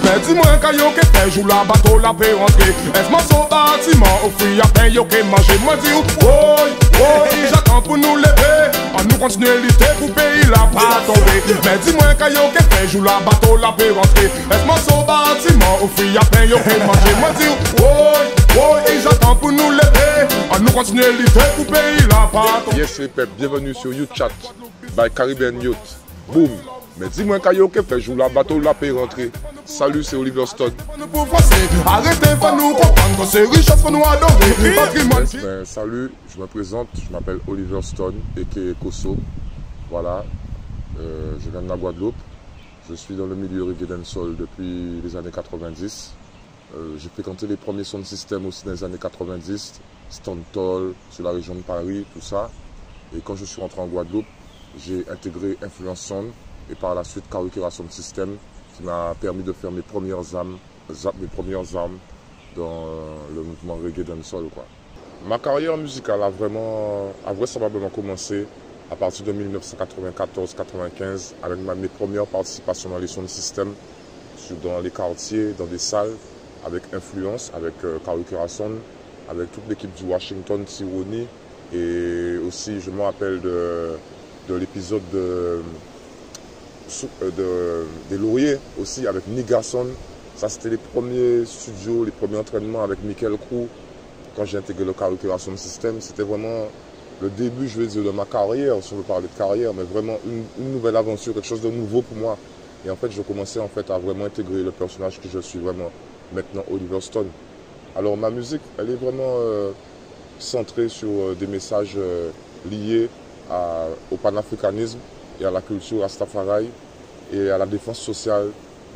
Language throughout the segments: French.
Mais dis-moi quand yo que fait joue la bateau la paix rentrer. Est-ce mon son bâtiment au fruit à pain yo que manger. Moi dis oui, j'attends pour nous lever. On nous continue à lutter pour pays la pas tomber. Mais dis-moi quand yo que fait joue la bateau la paix rentrer. Est-ce mon son bâtiment au fruit à pain yo que manger. Moi dis oui, j'attends pour nous lever. On nous continue à lutter pour pays la pas tomber. Yes les peuples, bienvenue sur Youth Chat by Caribbean Youth. Boom. Mais dis-moi quand yo que fait joue la bateau la paix rentrer. Salut, c'est Oliver Stone. Arrêtez, faut nous comprendre que c'est richesse, faut nous adorer. Salut, je me présente, je m'appelle Oliver Stone et Koso. Voilà, je viens de la Guadeloupe. Je suis dans le milieu reggae dancehall depuis les années 90. J'ai fréquenté les premiers sons de système aussi dans les années 90. Stone Toll, sur la région de Paris, tout ça. Et quand je suis rentré en Guadeloupe, j'ai intégré Influence Sound et par la suite Karukera Sound System, qui m'a permis de faire mes premières armes dans le mouvement reggae dancehall, quoi. Ma carrière musicale a vraisemblablement commencé à partir de 1994-95 avec mes premières participations dans les sons de système, dans les quartiers, dans des salles, avec Influence, avec Karukera Sound, avec toute l'équipe du Washington, Tironi, et aussi je me rappelle de l'épisode des Lauriers aussi avec Nigason. Ça c'était les premiers studios, les premiers entraînements avec Michael Crew quand j'ai intégré le Karukera Sound System. C'était vraiment le début, je veux dire, de ma carrière, si on veut parler de carrière, mais vraiment une nouvelle aventure, quelque chose de nouveau pour moi. Et en fait, je commençais en fait à vraiment intégrer le personnage que je suis vraiment maintenant, Oliver Stone. Alors ma musique, elle est vraiment centrée sur des messages liés au panafricanisme et à la culture rastafari et à la défense sociale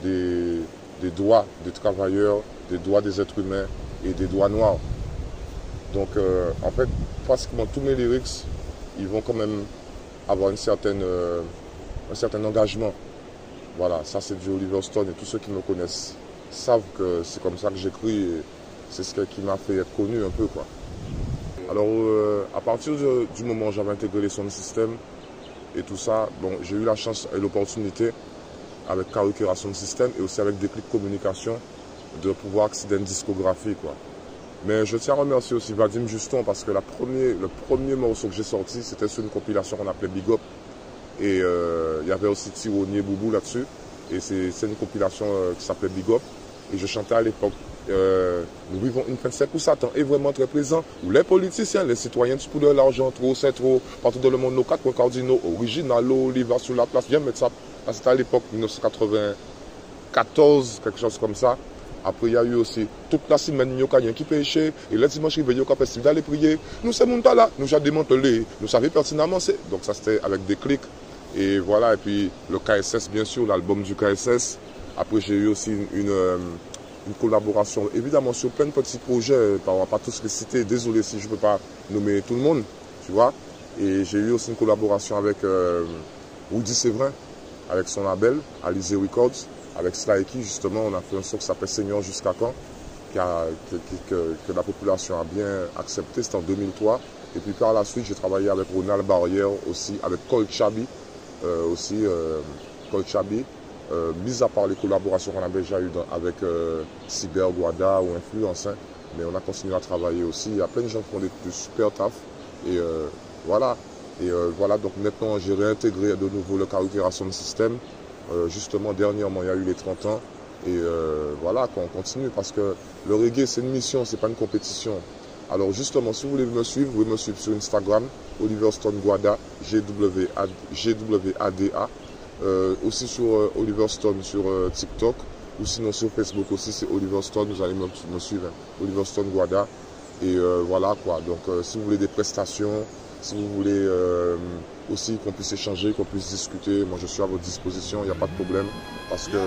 des droits des travailleurs, des droits des êtres humains et des droits noirs. Donc en fait, pratiquement tous mes lyrics, ils vont quand même avoir un certain engagement. Voilà, ça c'est du Oliver Stone et tous ceux qui me connaissent savent que c'est comme ça que j'écris et c'est ce qui m'a fait être connu un peu, quoi. Alors à partir du moment où j'avais intégré les sons de système et tout ça, bon, j'ai eu la chance et l'opportunité avec Karukera Sound System et aussi avec Déclic Communication de pouvoir accéder à une discographie, quoi. Mais je tiens à remercier aussi Vadim Juston parce que le premier morceau que j'ai sorti, c'était sur une compilation qu'on appelait Big Up. Et il y avait aussi Tironi et Boubou là-dessus. Et c'est une compilation qui s'appelait Big Up. Et je chantais à l'époque nous vivons une fin de siècle où Satan est vraiment très présent, où les politiciens, les citoyens pour de l'argent, trop c'est trop, partout dans le monde, nos 4 points cardinaux, original, Oliver sur la place, viens mettre ça. C'était à l'époque 1994, quelque chose comme ça. Après, il y a eu aussi toute la semaine, il y a qui péché, et le dimanche, il y a festival d'aller prier. Nous sommes là, nous avons démantelé, nous savions pertinemment. Donc ça, c'était avec des clics. Et voilà, et puis le KSS, bien sûr, l'album du KSS. Après, j'ai eu aussi une collaboration, évidemment, sur plein de petits projets, on ne va pas tous les citer, désolé si je ne peux pas nommer tout le monde, tu vois. Et j'ai eu aussi une collaboration avec Woody Séverin, avec son label, Alizé Records, avec Slaiki, justement, on a fait un son qui s'appelle Seigneur jusqu'à quand, que la population a bien accepté, c'était en 2003. Et puis par la suite, j'ai travaillé avec Ronald Barrière aussi, avec Col Chabi, mis à part les collaborations qu'on a déjà eues avec Cyber Guada ou Influence, hein, mais on a continué à travailler aussi. Il y a plein de gens qui font des super taf. Et voilà. Et voilà, donc maintenant j'ai réintégré de nouveau le Karukera Sound System. Justement, dernièrement, il y a eu les 30 ans. Et voilà, qu'on continue parce que le reggae, c'est une mission, c'est pas une compétition. Alors justement, si vous voulez me suivre, vous pouvez me suivre sur Instagram, Oliver Stone Guada, GWADA. Aussi sur Oliver Stone sur TikTok, ou sinon sur Facebook aussi, c'est Oliver Stone, vous allez me suivre, hein, Oliver Stone Guada. Et voilà quoi, donc si vous voulez des prestations, si vous voulez aussi qu'on puisse échanger, qu'on puisse discuter, moi je suis à votre disposition, il n'y a pas de problème, parce que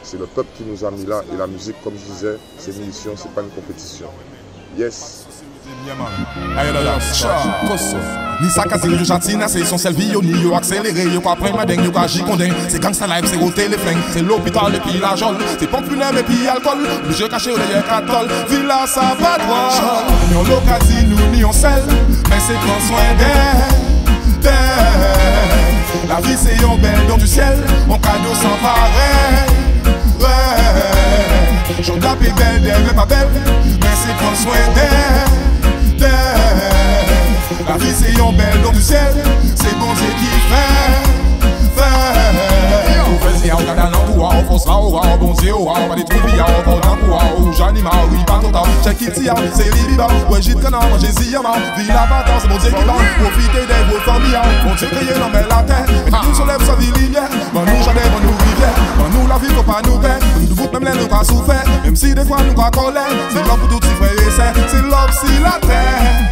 c'est le peuple qui nous a mis là, et la musique, comme je disais, c'est une mission, c'est pas une compétition. Yes. Ni sa kasi yo jantina, c'est son selvi yo ni yo accéléré, yo pas prendre madeng, yo pas jicondin. C'est gangsta life, c'est roter les flingues, c'est l'hôpital et puis la jol. C'est pompe funèbre et puis alcool, je caché au derrière catol. Villa ça va droit, ni on l'occasion nous ni on sel, mais c'est prendre soin d'elle. La vie c'est un bel don du ciel, mon cadeau sans pareil. Ouais. J'en la paix belle, d'elle pas belle, mais c'est prendre soin d'elle. La vie c'est un bel don du ciel, c'est bon Dieu qui fait. Ou fais-y à regarder l'endroit, on fonce là, on bon Dieu, on va des trucs, on va dans le courant, ou j'anime, oui, pas tout le temps, check it, c'est Libiba, ouais, j'ai de canard, manger Ziyama, vie la bataille, c'est mon Dieu qui va, profiter des vos familles, mon Dieu qui est dans la terre, et nous se lève sa vie lumière, nous jardins, nous rivières, nous la vie faut pas nous perdre, nous vous même les nous pas souffert, même si des fois nous pas colère, c'est l'homme pour tout petit frère et c'est l'homme si la terre.